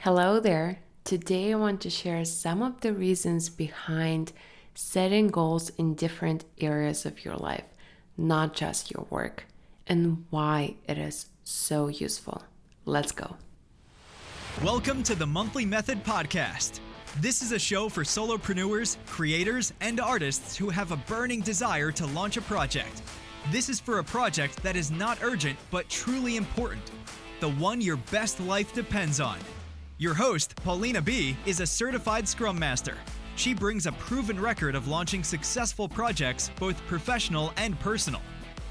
Hello there. Today I want to share some of the reasons behind setting goals in different areas of your life, not just your work, and why it is so useful. Let's go. Welcome to the Monthly Method Podcast. This is a show for solopreneurs, creators, and artists who have a burning desire to launch a project. This is for a project that is not urgent but truly important, the one your best life depends on. Your host, Paulina B., is a certified Scrum Master. She brings a proven record of launching successful projects, both professional and personal.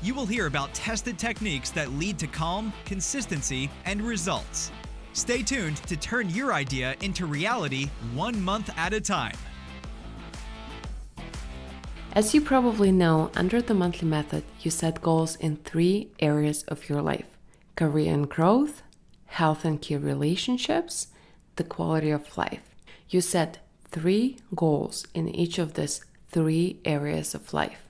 You will hear about tested techniques that lead to calm, consistency, and results. Stay tuned to turn your idea into reality 1 month at a time. As you probably know, under the monthly method, you set goals in 3 areas of your life: career and growth, health and key relationships, the quality of life. You set 3 goals in each of these 3 areas of life.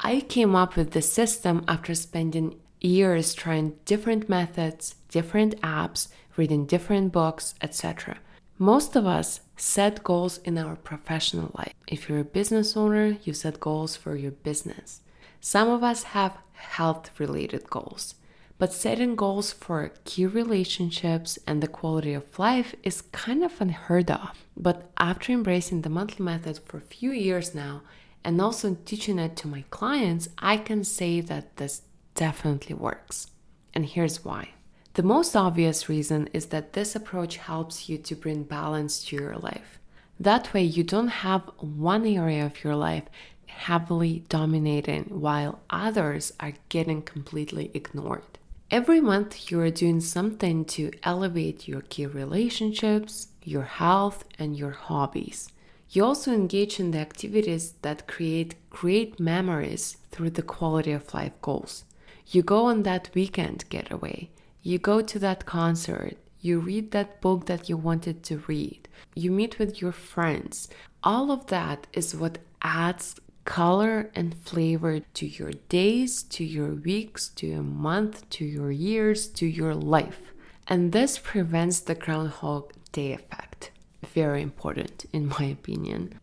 I came up with this system after spending years trying different methods, different apps, reading different books, etc. Most of us set goals in our professional life. If you're a business owner, you set goals for your business. Some of us have health-related goals. But setting goals for key relationships and the quality of life is kind of unheard of. But after embracing the monthly method for a few years now, and also teaching it to my clients, I can say that this definitely works. And here's why. The most obvious reason is that this approach helps you to bring balance to your life. That way you don't have one area of your life heavily dominating while others are getting completely ignored. Every month, you are doing something to elevate your key relationships, your health, and your hobbies. You also engage in the activities that create great memories through the quality of life goals. You go on that weekend getaway. You go to that concert. You read that book that you wanted to read. You meet with your friends. All of that is what adds color and flavor to your days, to your weeks, to your month, to your years, to your life. And this prevents the Groundhog Day effect. Very important, in my opinion.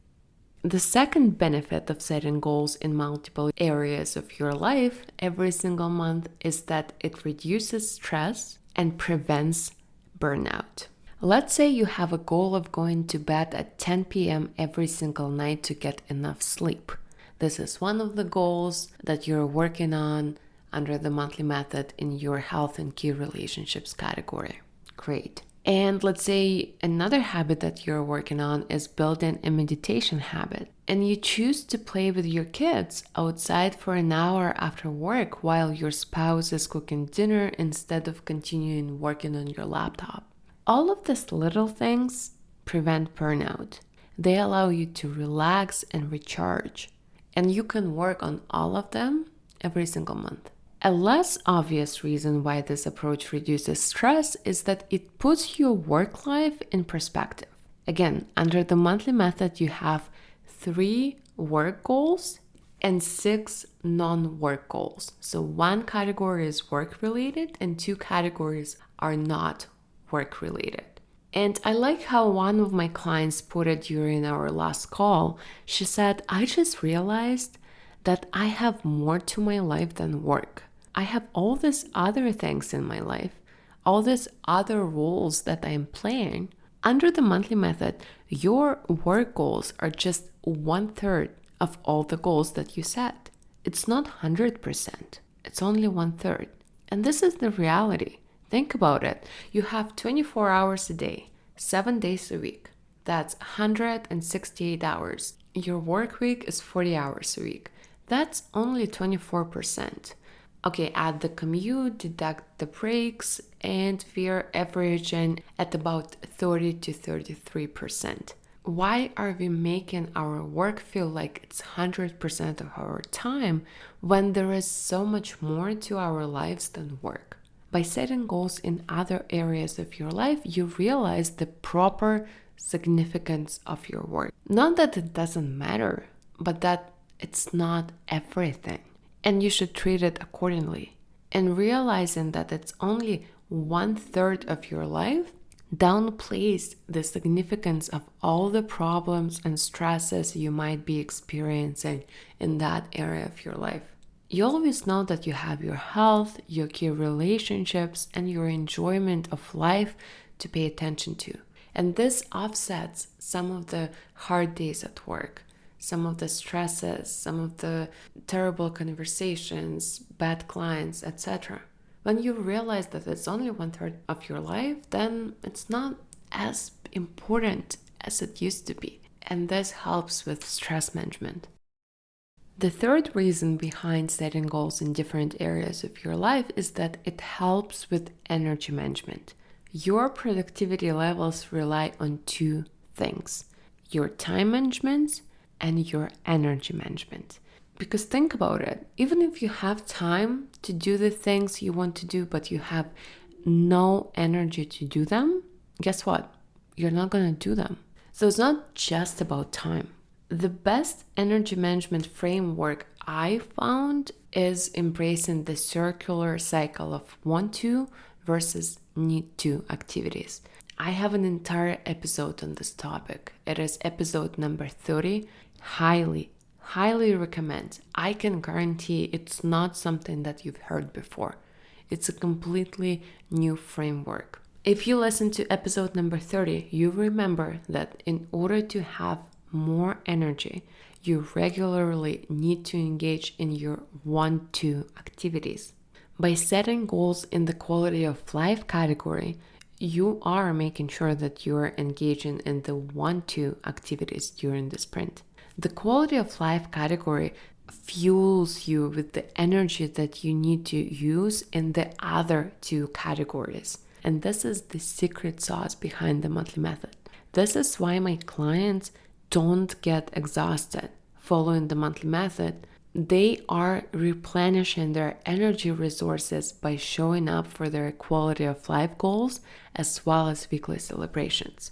The second benefit of setting goals in multiple areas of your life every single month is that it reduces stress and prevents burnout. Let's say you have a goal of going to bed at 10 p.m. every single night to get enough sleep. This is one of the goals that you're working on under the monthly method in your health and key relationships category. Great. And let's say another habit that you're working on is building a meditation habit. And you choose to play with your kids outside for an hour after work while your spouse is cooking dinner instead of continuing working on your laptop. All of these little things prevent burnout. They allow you to relax and recharge. And you can work on all of them every single month. A less obvious reason why this approach reduces stress is that it puts your work life in perspective. Again, under the monthly method, you have 3 work goals and 6 non-work goals. So 1 category is work-related and 2 categories are not work-related. And I like how one of my clients put it during our last call. She said, I just realized that I have more to my life than work. I have all these other things in my life, all these other roles that I am playing. Under the monthly method, your work goals are just 1/3 of all the goals that you set. It's not 100%. It's only 1/3. And this is the reality. Think about it. You have 24 hours a day, 7 days a week. That's 168 hours. Your work week is 40 hours a week. That's only 24%. Okay, add the commute, deduct the breaks, and we're averaging at about 30 to 33%. Why are we making our work feel like it's 100% of our time when there is so much more to our lives than work? By setting goals in other areas of your life, you realize the proper significance of your work. Not that it doesn't matter, but that it's not everything. And you should treat it accordingly. And realizing that it's only 1/3 of your life downplays the significance of all the problems and stresses you might be experiencing in that area of your life. You always know that you have your health, your key relationships, and your enjoyment of life to pay attention to. And this offsets some of the hard days at work, some of the stresses, some of the terrible conversations, bad clients, etc. When you realize that it's only 1/3 of your life, then it's not as important as it used to be. And this helps with stress management. The third reason behind setting goals in different areas of your life is that it helps with energy management. Your productivity levels rely on two things: your time management and your energy management. Because think about it, even if you have time to do the things you want to do, but you have no energy to do them, guess what? You're not going to do them. So it's not just about time. The best energy management framework I found is embracing the circular cycle of want to versus need to activities. I have an entire episode on this topic. It is episode number 30. Highly recommend. I can guarantee it's not something that you've heard before. It's a completely new framework. If you listen to episode number 30, you remember that in order to have more energy, you regularly need to engage in your want to activities. By setting goals in the quality of life category, you are making sure that you're engaging in the want to activities during the sprint. The quality of life category fuels you with the energy that you need to use in the other two categories. And this is the secret sauce behind the monthly method. This is why my clients don't get exhausted following the monthly method. They are replenishing their energy resources by showing up for their quality of life goals as well as weekly celebrations.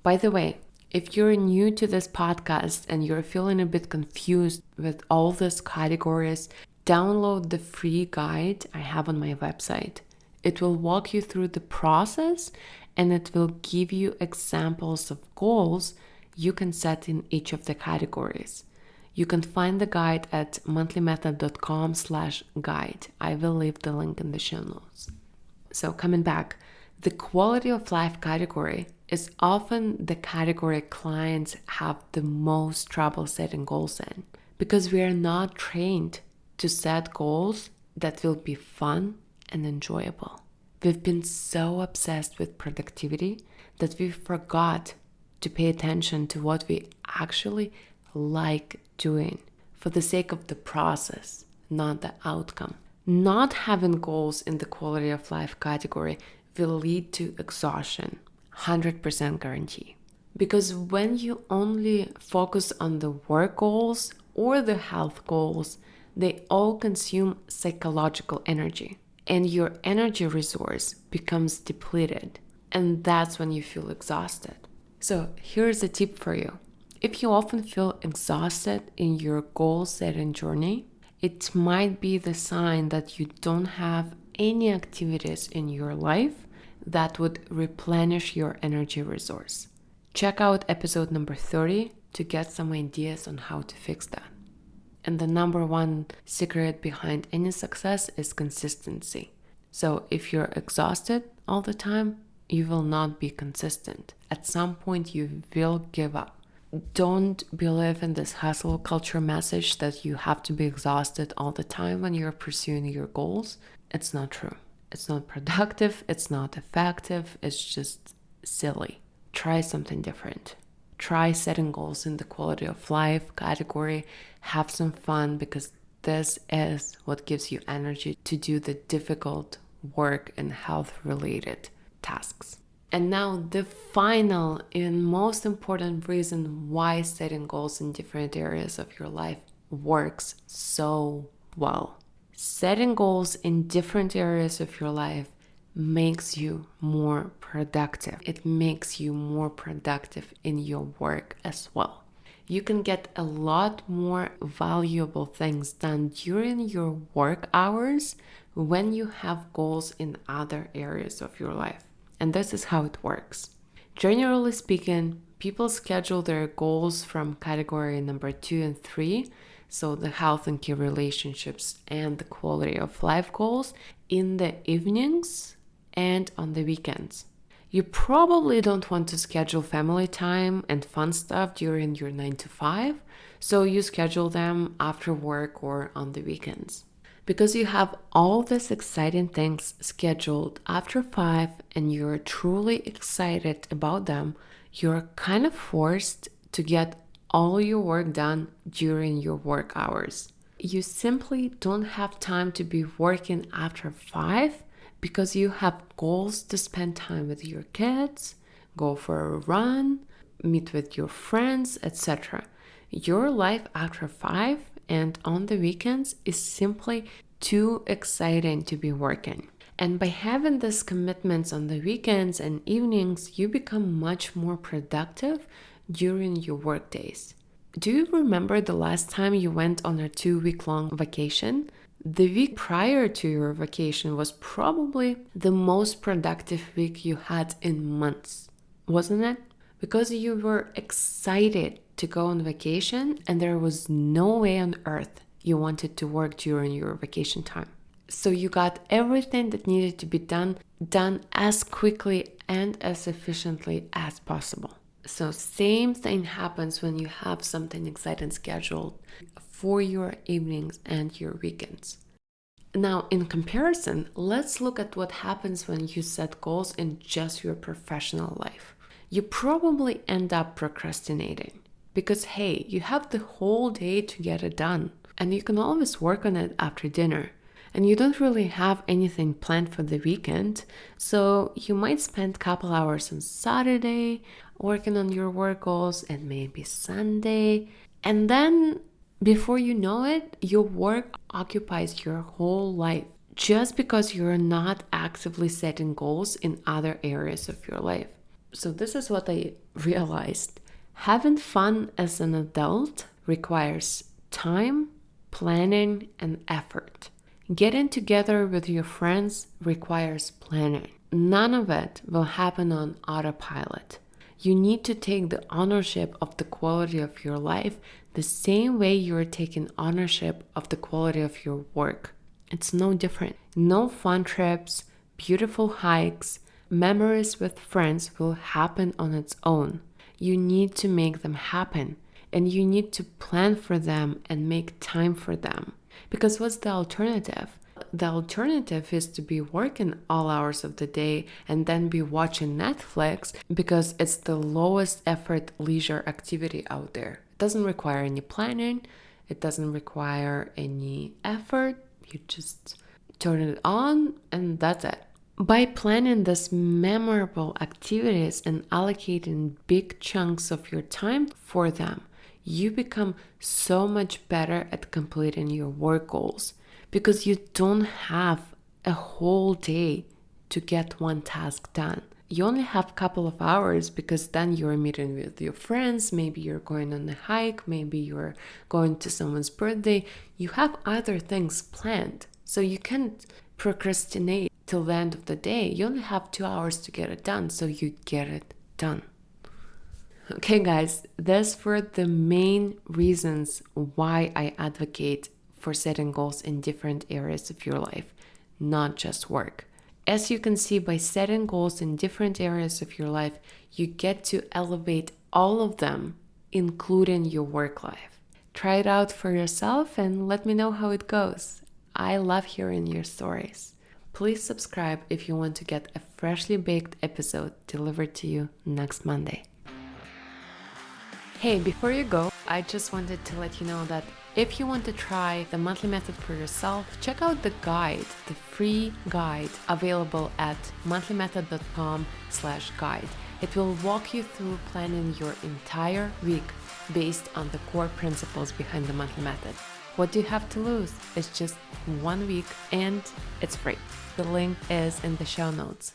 By the way, if you're new to this podcast and you're feeling a bit confused with all these categories, download the free guide I have on my website. It will walk you through the process and it will give you examples of goals you can set in each of the categories. You can find the guide at monthlymethod.com/guide. I will leave the link in the show notes. So coming back, the quality of life category is often the category clients have the most trouble setting goals in, because we are not trained to set goals that will be fun and enjoyable. We've been so obsessed with productivity that we forgot to pay attention to what we actually like doing for the sake of the process, not the outcome. Not having goals in the quality of life category will lead to exhaustion, 100% guarantee. Because when you only focus on the work goals or the health goals, they all consume psychological energy, and your energy resource becomes depleted, and that's when you feel exhausted. So here's a tip for you. If you often feel exhausted in your goal-setting journey, it might be the sign that you don't have any activities in your life that would replenish your energy resource. Check out episode number 30 to get some ideas on how to fix that. And the number one secret behind any success is consistency. So if you're exhausted all the time, you will not be consistent. At some point, you will give up. Don't believe in this hustle culture message that you have to be exhausted all the time when you're pursuing your goals. It's not true. It's not productive. It's not effective. It's just silly. Try something different. Try setting goals in the quality of life category. Have some fun, because this is what gives you energy to do the difficult work and health-related tasks. And now the final and most important reason why setting goals in different areas of your life works so well. Setting goals in different areas of your life makes you more productive. It makes you more productive in your work as well. You can get a lot more valuable things done during your work hours when you have goals in other areas of your life. And this is how it works. Generally speaking, people schedule their goals from category number 2 and 3, so the health and key relationships and the quality of life goals, in the evenings and on the weekends. You probably don't want to schedule family time and fun stuff during your 9 to 5, so you schedule them after work or on the weekends. Because you have all these exciting things scheduled after 5 and you're truly excited about them, you're kind of forced to get all your work done during your work hours. You simply don't have time to be working after 5 because you have goals to spend time with your kids, go for a run, meet with your friends, etc. Your life after 5 and on the weekends is simply too exciting to be working. And by having these commitments on the weekends and evenings, you become much more productive during your work days. Do you remember the last time you went on a 2-week-long vacation? The week prior to your vacation was probably the most productive week you had in months, wasn't it? Because you were excited to go on vacation and there was no way on earth you wanted to work during your vacation time. So you got everything that needed to be done as quickly and as efficiently as possible. So same thing happens when you have something exciting scheduled for your evenings and your weekends. Now, in comparison, let's look at what happens when you set goals in just your professional life. You probably end up procrastinating because, hey, you have the whole day to get it done. And you can always work on it after dinner. And you don't really have anything planned for the weekend, so you might spend a couple hours on Saturday working on your work goals and maybe Sunday. And then before you know it, your work occupies your whole life just because you're not actively setting goals in other areas of your life. So this is what I realized. Having fun as an adult requires time, planning, and effort. Getting together with your friends requires planning. None of it will happen on autopilot. You need to take the ownership of the quality of your life the same way you're taking ownership of the quality of your work. It's no different. No fun trips, beautiful hikes, memories with friends will happen on its own. You need to make them happen. And you need to plan for them and make time for them. Because what's the alternative? The alternative is to be working all hours of the day and then be watching Netflix because it's the lowest effort leisure activity out there. It doesn't require any planning. It doesn't require any effort. You just turn it on and that's it. By planning these memorable activities and allocating big chunks of your time for them, you become so much better at completing your work goals because you don't have a whole day to get one task done. You only have a couple of hours because then you're meeting with your friends, maybe you're going on a hike, maybe you're going to someone's birthday. You have other things planned, so you can't procrastinate till the end of the day. You only have 2 hours to get it done, so you get it done. Okay, guys, those were the main reasons why I advocate for setting goals in different areas of your life, not just work. As you can see, by setting goals in different areas of your life, you get to elevate all of them, including your work life. Try it out for yourself and let me know how it goes. I love hearing your stories. Please subscribe if you want to get a freshly baked episode delivered to you next Monday. Hey, before you go, I just wanted to let you know that if you want to try the monthly method for yourself, check out the guide, the free guide available at monthlymethod.com/guide. It will walk you through planning your entire week based on the core principles behind the monthly method. What do you have to lose? It's just 1 week and it's free. The link is in the show notes.